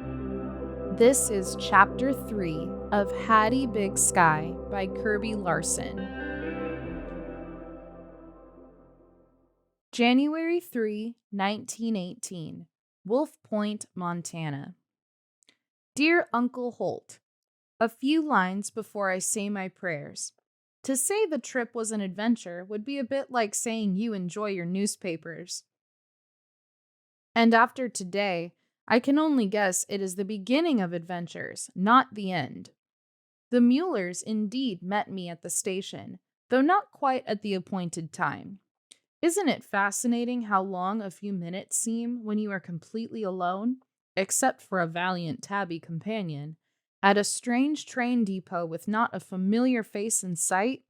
This is Chapter 3 of Hattie Big Sky by Kirby Larson. January 3, 1918, Wolf Point, Montana. Dear Uncle Holt, a few lines before I say my prayers. To say the trip was an adventure would be a bit like saying you enjoy your newspapers. And after today, I can only guess it is the beginning of adventures, not the end. The Muellers indeed met me at the station, though not quite at the appointed time. Isn't it fascinating how long a few minutes seem when you are completely alone, except for a valiant tabby companion, at a strange train depot with not a familiar face in sight?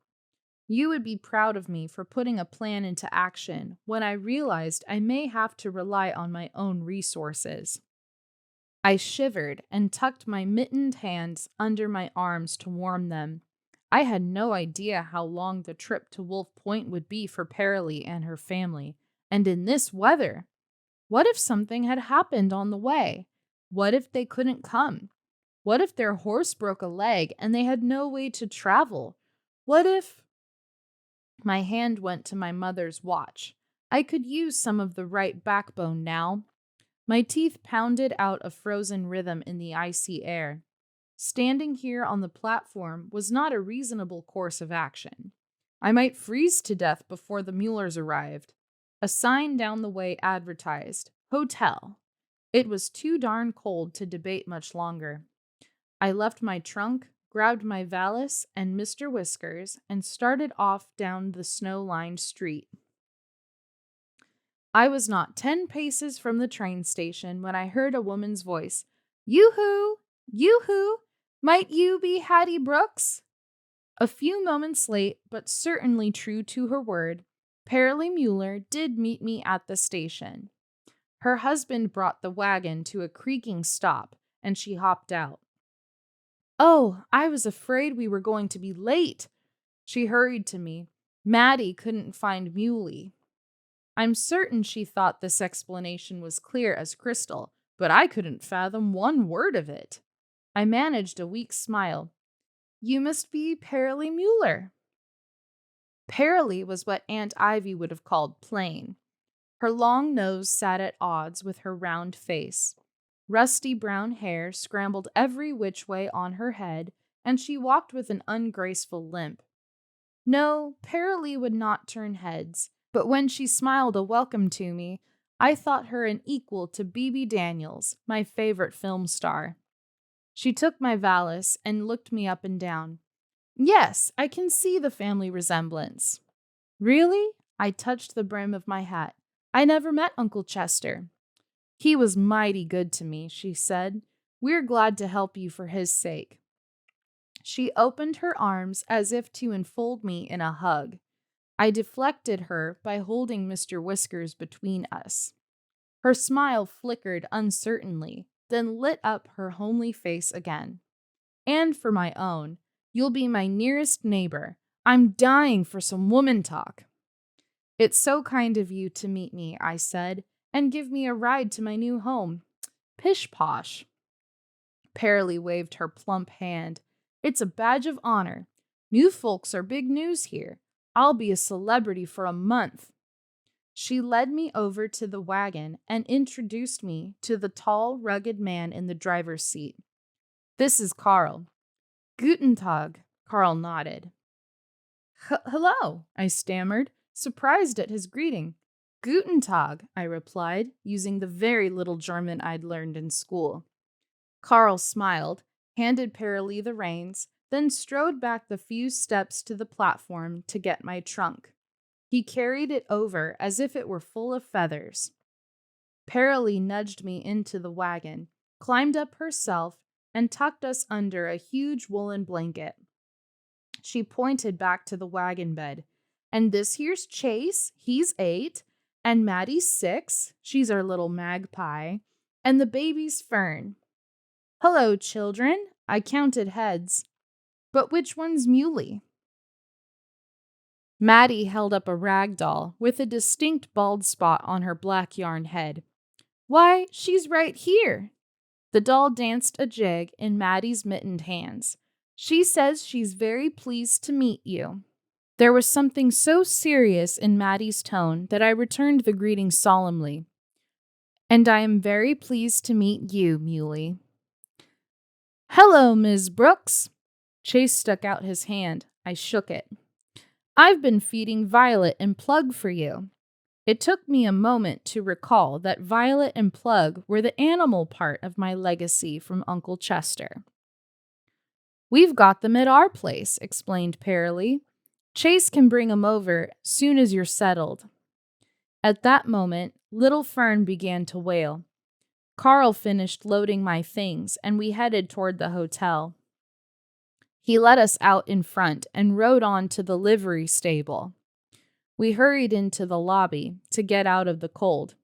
You would be proud of me for putting a plan into action when I realized I may have to rely on my own resources. I shivered and tucked my mittened hands under my arms to warm them. I had no idea how long the trip to Wolf Point would be for Perilee and her family, and in this weather. What if something had happened on the way? What if they couldn't come? What if their horse broke a leg and they had no way to travel? What if... My hand went to my mother's watch. I could use some of the right backbone now. My teeth pounded out a frozen rhythm in the icy air. Standing here on the platform was not a reasonable course of action. I might freeze to death before the Muellers arrived. A sign down the way advertised, "Hotel." It was too darn cold to debate much longer. I left my trunk, grabbed my valise and Mr. Whiskers, and started off down the snow-lined street. I was not 10 paces from the train station when I heard a woman's voice. "Yoo-hoo! Yoo-hoo! Might you be Hattie Brooks?" A few moments late, but certainly true to her word, Perilee Mueller did meet me at the station. Her husband brought the wagon to a creaking stop, and she hopped out. "Oh, I was afraid we were going to be late," she hurried to me. "Maddie couldn't find Muley." I'm certain she thought this explanation was clear as crystal, but I couldn't fathom one word of it. I managed a weak smile. "You must be Perilee Mueller." Perilee was what Aunt Ivy would have called plain. Her long nose sat at odds with her round face. Rusty brown hair scrambled every which way on her head, and she walked with an ungraceful limp. No, Perilee would not turn heads, but when she smiled a welcome to me, I thought her an equal to Bebe Daniels, my favorite film star. She took my valise and looked me up and down. "Yes, I can see the family resemblance." "Really?" I touched the brim of my hat. "I never met Uncle Chester." "He was mighty good to me," she said. "We're glad to help you for his sake." She opened her arms as if to enfold me in a hug. I deflected her by holding Mr. Whiskers between us. Her smile flickered uncertainly, then lit up her homely face again. "And for my own, you'll be my nearest neighbor. I'm dying for some woman talk." "It's so kind of you to meet me," I said, "and give me a ride to my new home. Pish-posh." Perilee waved her plump hand. "It's a badge of honor. New folks are big news here. I'll be a celebrity for a month." She led me over to the wagon and introduced me to the tall, rugged man in the driver's seat. "This is Carl." "Guten Tag," Carl nodded. "Hello," I stammered, surprised at his greeting. "Guten Tag," I replied, using the very little German I'd learned in school. Carl smiled, handed Perilee the reins, then strode back the few steps to the platform to get my trunk. He carried it over as if it were full of feathers. Perilee nudged me into the wagon, climbed up herself, and tucked us under a huge woolen blanket. She pointed back to the wagon bed. "And this here's Chase, he's 8, and Maddie's 6, she's our little magpie, and the baby's Fern. Hello, children." I counted heads. "But which one's Muley?" Maddie held up a rag doll with a distinct bald spot on her black yarn head. "Why, she's right here." The doll danced a jig in Maddie's mittened hands. She says she's very pleased to meet you. There was something so serious in Maddie's tone that I returned the greeting solemnly. And I am very pleased to meet you, Muley. Hello, Ms. Brooks. Chase stuck out his hand. I shook it. I've been feeding Violet and Plug for you. It took me a moment to recall that Violet and Plug were the animal part of my legacy from Uncle Chester. We've got them at our place, explained Perilee. Chase can bring them over soon as you're settled. At that moment, little Fern began to wail. Carl finished loading my things, and we headed toward the hotel. He let us out in front and rode on to the livery stable. We hurried into the lobby to get out of the cold.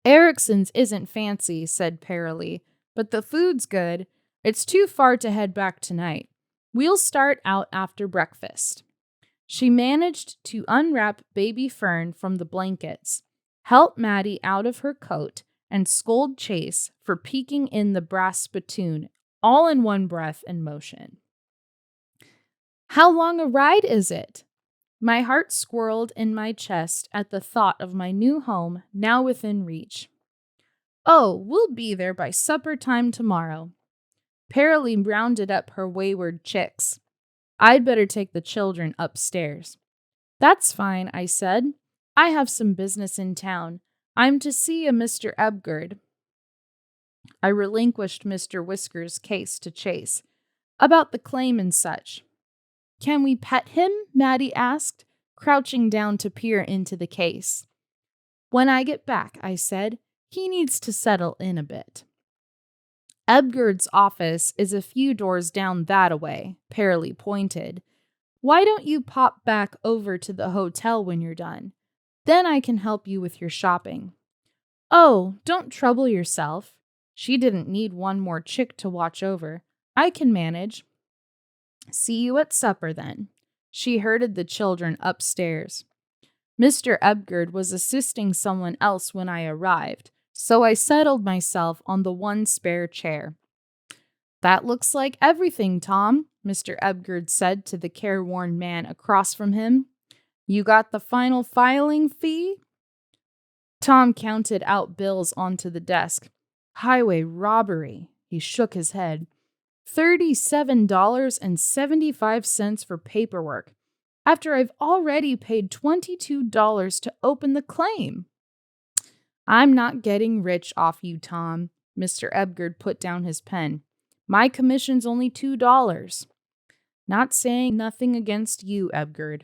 Erickson's isn't fancy, said Perilee, but the food's good. It's too far to head back tonight. We'll start out after breakfast. She managed to unwrap baby Fern from the blankets, help Maddie out of her coat, and scold Chase for peeking in the brass spittoon, all in one breath and motion. How long a ride is it? My heart swirled in my chest at the thought of my new home now within reach. Oh, we'll be there by supper time tomorrow. Perilee rounded up her wayward chicks. I'd better take the children upstairs. That's fine, I said. I have some business in town. I'm to see a Mr. Ebgerd. I relinquished Mr. Whisker's case to Chase. About the claim and such. Can we pet him? Maddie asked, crouching down to peer into the case. When I get back, I said. He needs to settle in a bit. Ebgerd's office is a few doors down that-a-way, Perilee pointed. Why don't you pop back over to the hotel when you're done? Then I can help you with your shopping. Oh, don't trouble yourself. She didn't need one more chick to watch over. I can manage. See you at supper, then. She herded the children upstairs. Mr. Ebgerd was assisting someone else when I arrived, so I settled myself on the one spare chair. That looks like everything, Tom, Mr. Ebgerd said to the careworn man across from him. You got the final filing fee? Tom counted out bills onto the desk. Highway robbery. He shook his head. $37.75 for paperwork, after I've already paid $22 to open the claim. I'm not getting rich off you, Tom. Mr. Ebgerd put down his pen. My commission's only $2. Not saying nothing against you, Ebgerd.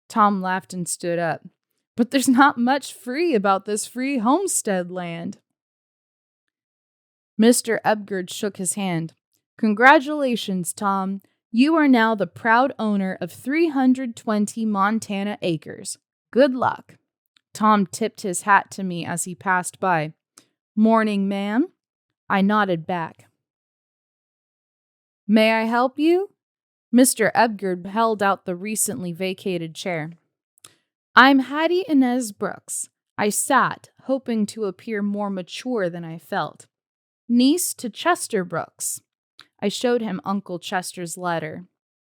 Tom laughed and stood up. But there's not much free about this free homestead land. Mr. Ebgerd shook his hand. Congratulations, Tom. You are now the proud owner of 320 Montana acres. Good luck. Tom tipped his hat to me as he passed by. Morning, ma'am. I nodded back. May I help you? Mr. Ebgerd held out the recently vacated chair. I'm Hattie Inez Brooks. I sat, hoping to appear more mature than I felt. Niece to Chester Brooks. I showed him Uncle Chester's letter.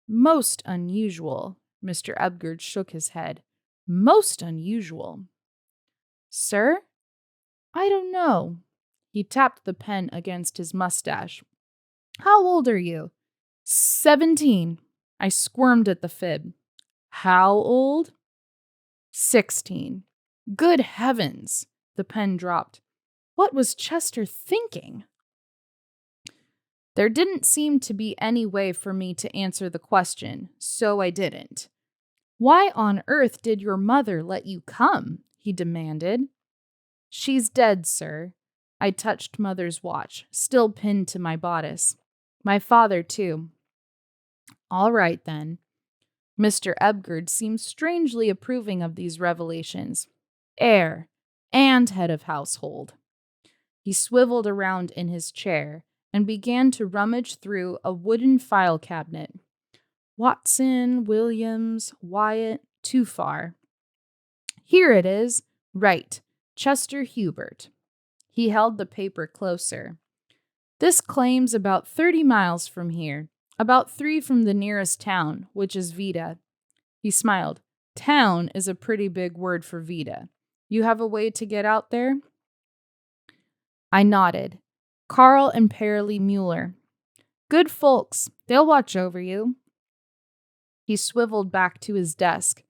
Most unusual. Mr. Ebgerd shook his head. Most unusual. Sir? I don't know. He tapped the pen against his mustache. How old are you? 17. I squirmed at the fib. How old? 16. Good heavens! The pen dropped. What was Chester thinking? There didn't seem to be any way for me to answer the question, so I didn't. Why on earth did your mother let you come? He demanded. She's dead, sir. I touched Mother's watch, still pinned to my bodice. My father, too. All right, then. Mr. Ebgerd seemed strangely approving of these revelations. Heir and head of household. He swiveled around in his chair and began to rummage through a wooden file cabinet. Watson, Williams, Wyatt, too far. Here it is. Right. Chester Hubert. He held the paper closer. This claim's about 30 miles from here, about 3 from the nearest town, which is Vida. He smiled. Town is a pretty big word for Vida. You have a way to get out there? I nodded. Carl and Perilee Mueller. Good folks. They'll watch over you. He swiveled back to his desk.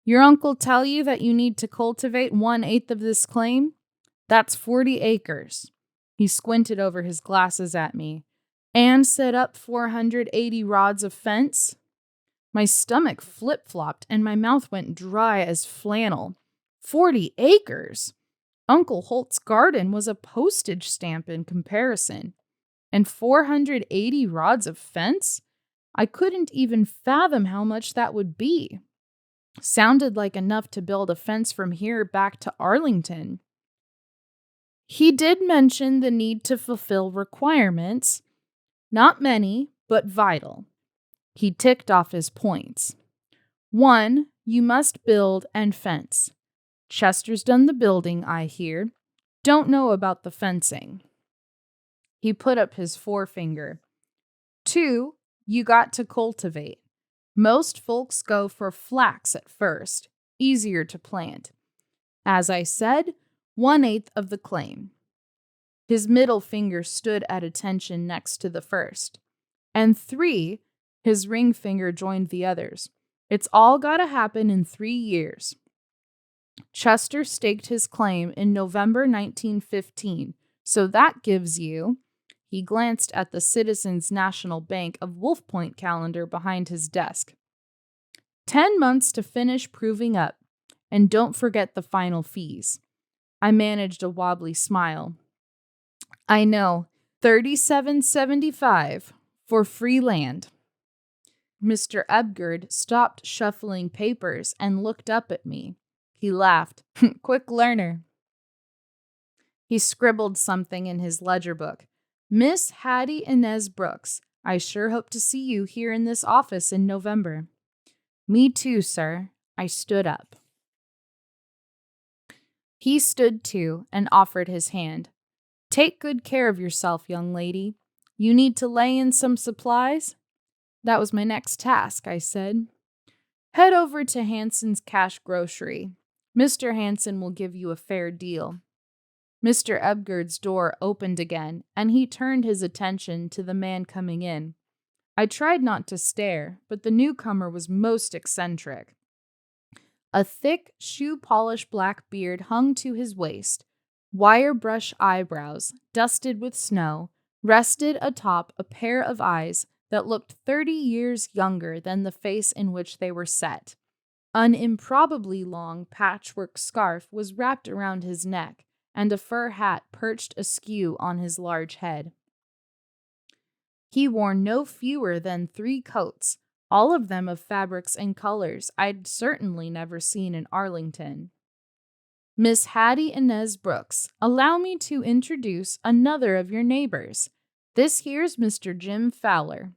Your uncle tell you that you need to cultivate 1/8 of this claim? That's 40 acres. He squinted over his glasses at me. And set up 480 rods of fence? My stomach flip-flopped and my mouth went dry as flannel. 40 acres? Uncle Holt's garden was a postage stamp in comparison. And 480 rods of fence? I couldn't even fathom how much that would be. Sounded like enough to build a fence from here back to Arlington. He did mention the need to fulfill requirements. Not many, but vital. He ticked off his points. 1, you must build and fence. Chester's done the building, I hear. Don't know about the fencing. He put up his forefinger. 2, you got to cultivate. Most folks go for flax at first, easier to plant. As I said, 1/8 of the claim. His middle finger stood at attention next to the first. And 3, his ring finger joined the others. It's all gotta happen in 3 years. Chester staked his claim in November 1915, so that gives you... He glanced at the Citizens National Bank of Wolf Point calendar behind his desk. 10 months to finish proving up, and don't forget the final fees. I managed a wobbly smile. I know, $37.75 for free land. Mr. Ebgerd stopped shuffling papers and looked up at me. He laughed. Quick learner. He scribbled something in his ledger book. Miss Hattie Inez Brooks, I sure hope to see you here in this office in November. Me too, sir. I stood up. He stood too and offered his hand. Take good care of yourself, young lady. You need to lay in some supplies? That was my next task, I said. Head over to Hanson's Cash Grocery. Mr. Hanson will give you a fair deal. Mr. Ebgerd's door opened again, and he turned his attention to the man coming in. I tried not to stare, but the newcomer was most eccentric. A thick, shoe-polished black beard hung to his waist. Wire-brush eyebrows, dusted with snow, rested atop a pair of eyes that looked 30 years younger than the face in which they were set. An improbably long patchwork scarf was wrapped around his neck, and a fur hat perched askew on his large head. He wore no fewer than 3 coats, all of them of fabrics and colors I'd certainly never seen in Arlington. Miss Hattie Inez Brooks, allow me to introduce another of your neighbors. This here's Mr. Jim Fowler.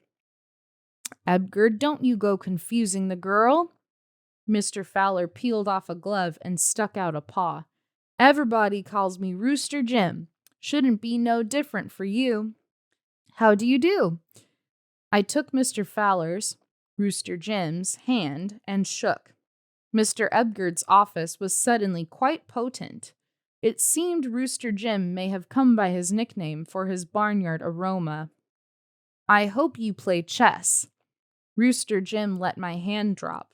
Ebgerd, don't you go confusing the girl. Mr. Fowler peeled off a glove and stuck out a paw. Everybody calls me Rooster Jim. Shouldn't be no different for you. How do you do? I took Mr. Fowler's, Rooster Jim's, hand and shook. Mr. Ebgerd's office was suddenly quite potent. It seemed Rooster Jim may have come by his nickname for his barnyard aroma. I hope you play chess. Rooster Jim let my hand drop.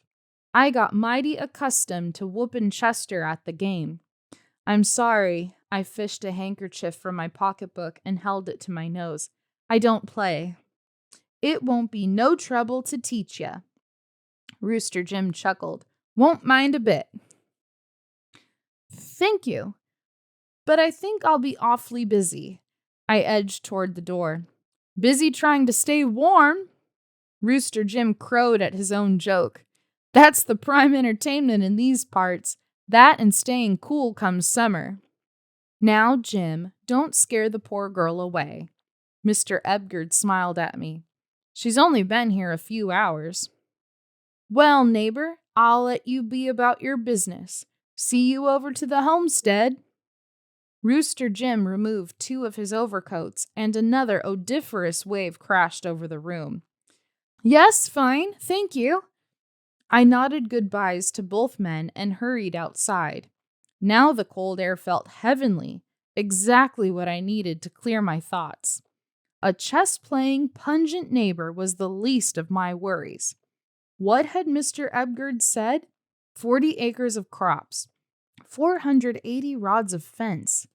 I got mighty accustomed to whoopin' Chester at the game. I'm sorry. I fished a handkerchief from my pocketbook and held it to my nose. I don't play. It won't be no trouble to teach ya. Rooster Jim chuckled. Won't mind a bit. Thank you. But I think I'll be awfully busy. I edged toward the door. Busy trying to stay warm? Rooster Jim crowed at his own joke. That's the prime entertainment in these parts. That and staying cool come summer. Now, Jim, don't scare the poor girl away. Mr. Ebgerd smiled at me. She's only been here a few hours. Well, neighbor, I'll let you be about your business. See you over to the homestead. Rooster Jim removed 2 of his overcoats, and another odoriferous wave crashed over the room. Yes, fine, thank you. I nodded goodbyes to both men and hurried outside. Now the cold air felt heavenly, exactly what I needed to clear my thoughts. A chess-playing, pungent neighbor was the least of my worries. What had Mr. Ebgerd said? 40 acres of crops, 480 rods of fence.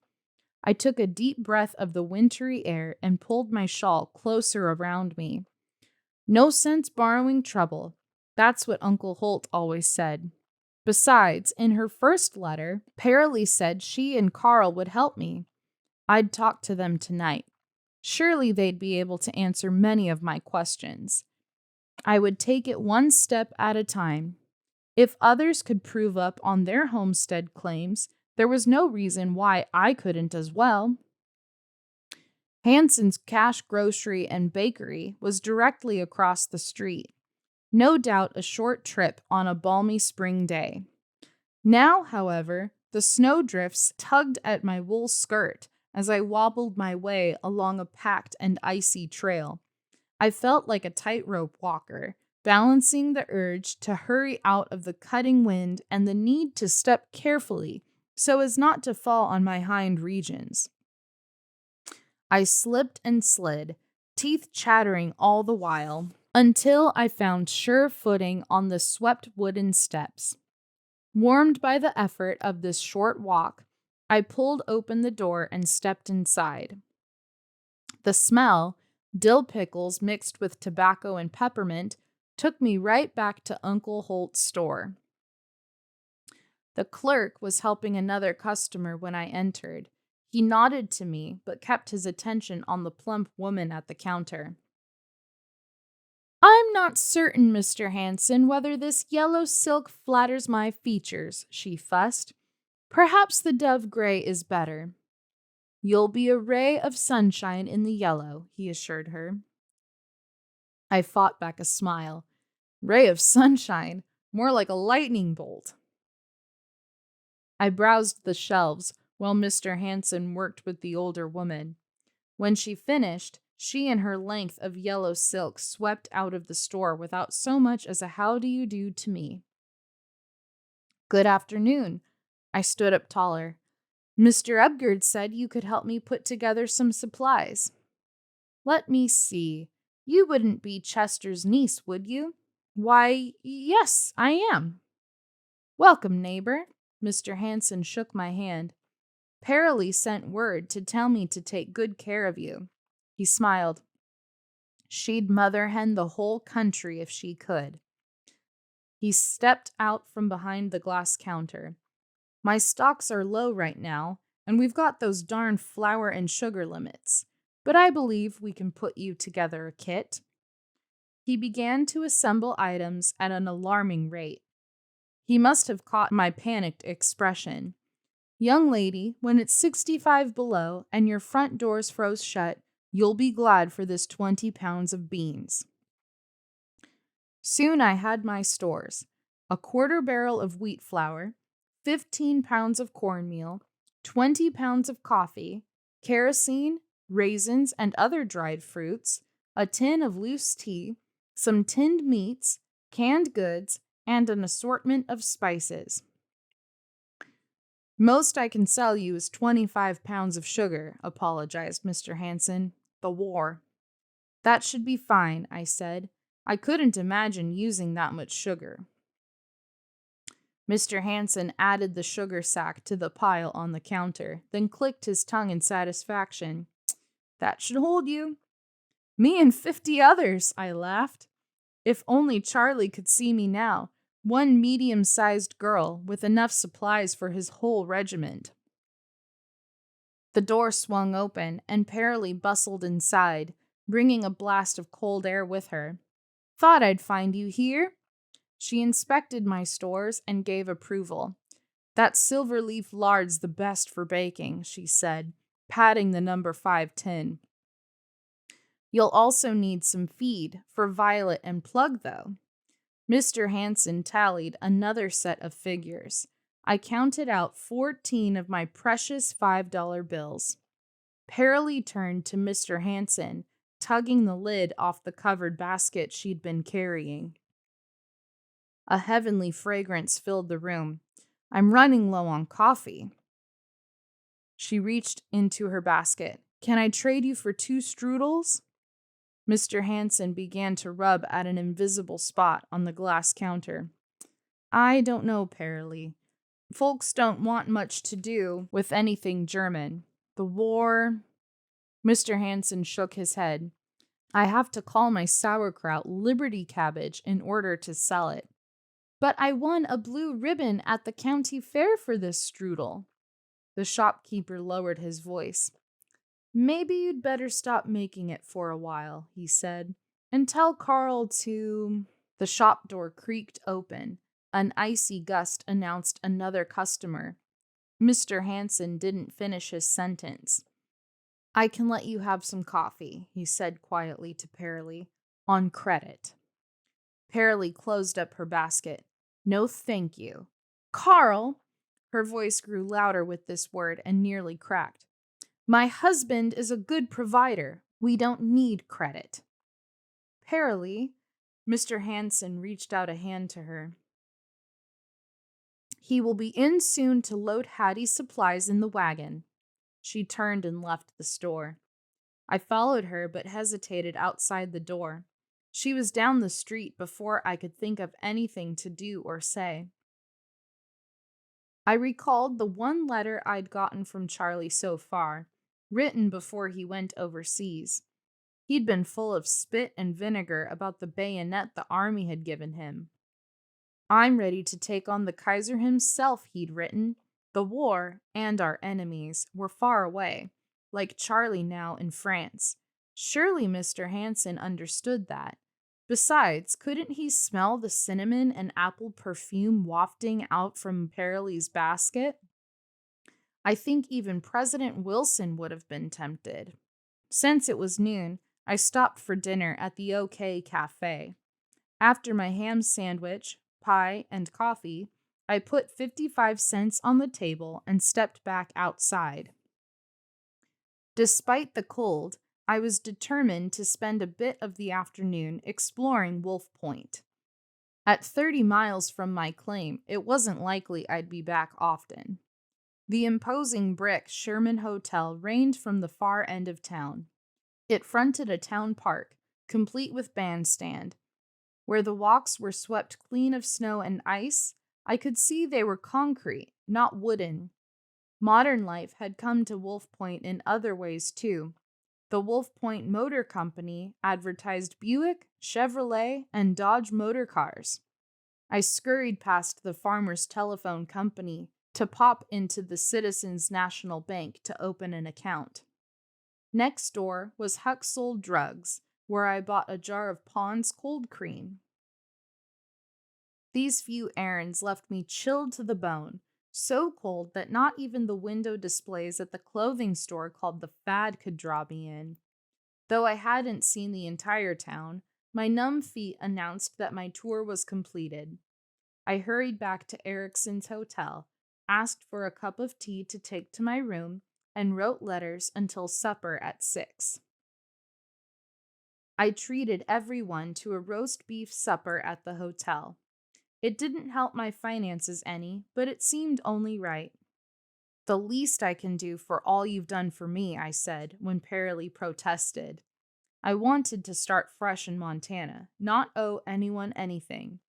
I took a deep breath of the wintry air and pulled my shawl closer around me. No sense borrowing trouble. That's what Uncle Holt always said. Besides, in her first letter, Perilee said she and Carl would help me. I'd talk to them tonight. Surely they'd be able to answer many of my questions. I would take it one step at a time. If others could prove up on their homestead claims, there was no reason why I couldn't as well. Hanson's Cash Grocery and Bakery was directly across the street. No doubt a short trip on a balmy spring day. Now, however, the snowdrifts tugged at my wool skirt as I wobbled my way along a packed and icy trail. I felt like a tightrope walker, balancing the urge to hurry out of the cutting wind and the need to step carefully so as not to fall on my hind regions. I slipped and slid, teeth chattering all the while, until I found sure footing on the swept wooden steps. Warmed by the effort of this short walk, I pulled open the door and stepped inside. The smell, dill pickles mixed with tobacco and peppermint, took me right back to Uncle Holt's store. The clerk was helping another customer when I entered. He nodded to me, but kept his attention on the plump woman at the counter. I'm not certain, Mr. Hanson, whether this yellow silk flatters my features, she fussed. Perhaps the dove gray is better. You'll be a ray of sunshine in the yellow, he assured her. I fought back a smile. Ray of sunshine, more like a lightning bolt. I browsed the shelves while Mr. Hanson worked with the older woman. When she finished, she and her length of yellow silk swept out of the store without so much as a how do you do to me. Good afternoon. I stood up taller. Mr. Ebgerd said you could help me put together some supplies. Let me see. You wouldn't be Chester's niece, would you? Why, yes, I am. Welcome, neighbor. Mr. Hanson shook my hand. Perilee sent word to tell me to take good care of you. He smiled. She'd mother hen the whole country if she could. He stepped out from behind the glass counter. My stocks are low right now, and we've got those darn flour and sugar limits, but I believe we can put you together a kit. He began to assemble items at an alarming rate. He must have caught my panicked expression. Young lady, when it's 65 below and your front doors froze shut, you'll be glad for this 20 pounds of beans. Soon I had my stores, a quarter barrel of wheat flour, 15 pounds of cornmeal, 20 pounds of coffee, kerosene, raisins and other dried fruits, a tin of loose tea, some tinned meats, canned goods, and an assortment of spices. Most I can sell you is 25 pounds of sugar, apologized Mr. Hanson. The war. That should be fine, I said. I couldn't imagine using that much sugar. Mr. Hanson added the sugar sack to the pile on the counter, then clicked his tongue in satisfaction. That should hold you. Me and 50 others, I laughed. If only Charlie could see me now, one medium-sized girl with enough supplies for his whole regiment. The door swung open, and Perilee bustled inside, bringing a blast of cold air with her. Thought I'd find you here. She inspected my stores and gave approval. That silver-leaf lard's the best for baking, she said, patting the number 5 tin. You'll also need some feed for Violet and Plug, though. Mr. Hanson tallied another set of figures. I counted out 14 of my precious $5 bills. Perilee turned to Mr. Hanson, tugging the lid off the covered basket she'd been carrying. A heavenly fragrance filled the room. I'm running low on coffee. She reached into her basket. Can I trade you for 2 strudels? Mr. Hanson began to rub at an invisible spot on the glass counter. I don't know, Perilee. Folks don't want much to do with anything German. The war... Mr. Hanson shook his head. I have to call my sauerkraut Liberty Cabbage in order to sell it. But I won a blue ribbon at the county fair for this strudel. The shopkeeper lowered his voice. Maybe you'd better stop making it for a while, he said, and tell Carl to... The shop door creaked open. An icy gust announced another customer. Mr. Hanson didn't finish his sentence. I can let you have some coffee, he said quietly to Perilee, on credit. Perilee closed up her basket. No, thank you. Carl! Her voice grew louder with this word and nearly cracked. My husband is a good provider. We don't need credit. Perilee, Mr. Hanson reached out a hand to her. He will be in soon to load Hattie's supplies in the wagon. She turned and left the store. I followed her but hesitated outside the door. She was down the street before I could think of anything to do or say. I recalled the one letter I'd gotten from Charlie so far, written before he went overseas. He'd been full of spit and vinegar about the bayonet the army had given him. I'm ready to take on the Kaiser himself, he'd written. The war, and our enemies, were far away, like Charlie now in France. Surely Mr. Hanson understood that. Besides, couldn't he smell the cinnamon and apple perfume wafting out from Perilee's basket? I think even President Wilson would have been tempted. Since it was noon, I stopped for dinner at the OK Cafe. After my ham sandwich, pie, and coffee, I put 55 cents on the table and stepped back outside. Despite the cold, I was determined to spend a bit of the afternoon exploring Wolf Point. At 30 miles from my claim, it wasn't likely I'd be back often. The imposing brick Sherman Hotel reigned from the far end of town. It fronted a town park, complete with bandstand. Where the walks were swept clean of snow and ice, I could see they were concrete, not wooden. Modern life had come to Wolf Point in other ways, too. The Wolf Point Motor Company advertised Buick, Chevrolet, and Dodge motor cars. I scurried past the Farmers Telephone Company to pop into the Citizens National Bank to open an account. Next door was Huck Sold Drugs, where I bought a jar of Pond's cold cream. These few errands left me chilled to the bone, so cold that not even the window displays at the clothing store called The Fad could draw me in. Though I hadn't seen the entire town, my numb feet announced that my tour was completed. I hurried back to Erickson's hotel, asked for a cup of tea to take to my room, and wrote letters until supper at 6. I treated everyone to a roast beef supper at the hotel. It didn't help my finances any, but it seemed only right. The least I can do for all you've done for me, I said, when Perilee protested. I wanted to start fresh in Montana, not owe anyone anything.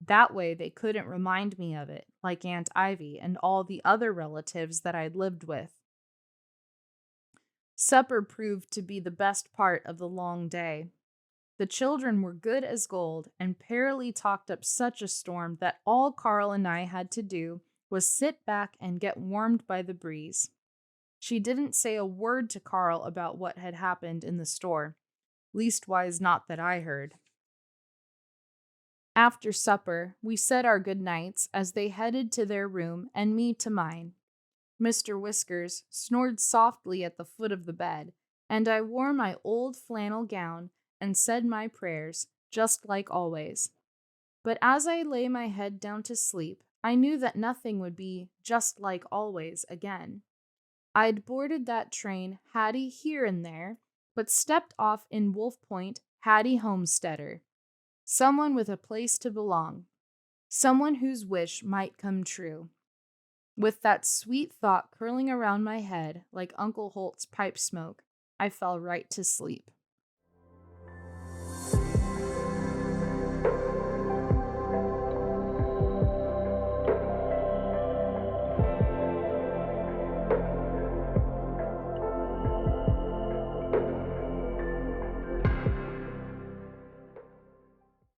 That way they couldn't remind me of it, like Aunt Ivy and all the other relatives that I'd lived with. Supper proved to be the best part of the long day. The children were good as gold, and Perilee talked up such a storm that all Carl and I had to do was sit back and get warmed by the breeze. She didn't say a word to Carl about what had happened in the store, leastwise not that I heard. After supper, we said our good nights as they headed to their room and me to mine. Mr. Whiskers snored softly at the foot of the bed, and I wore my old flannel gown and said my prayers, just like always. But as I lay my head down to sleep, I knew that nothing would be just like always again. I'd boarded that train, Hattie here and there, but stepped off in Wolf Point, Hattie Homesteader. Someone with a place to belong. Someone whose wish might come true. With that sweet thought curling around my head like Uncle Holt's pipe smoke, I fell right to sleep.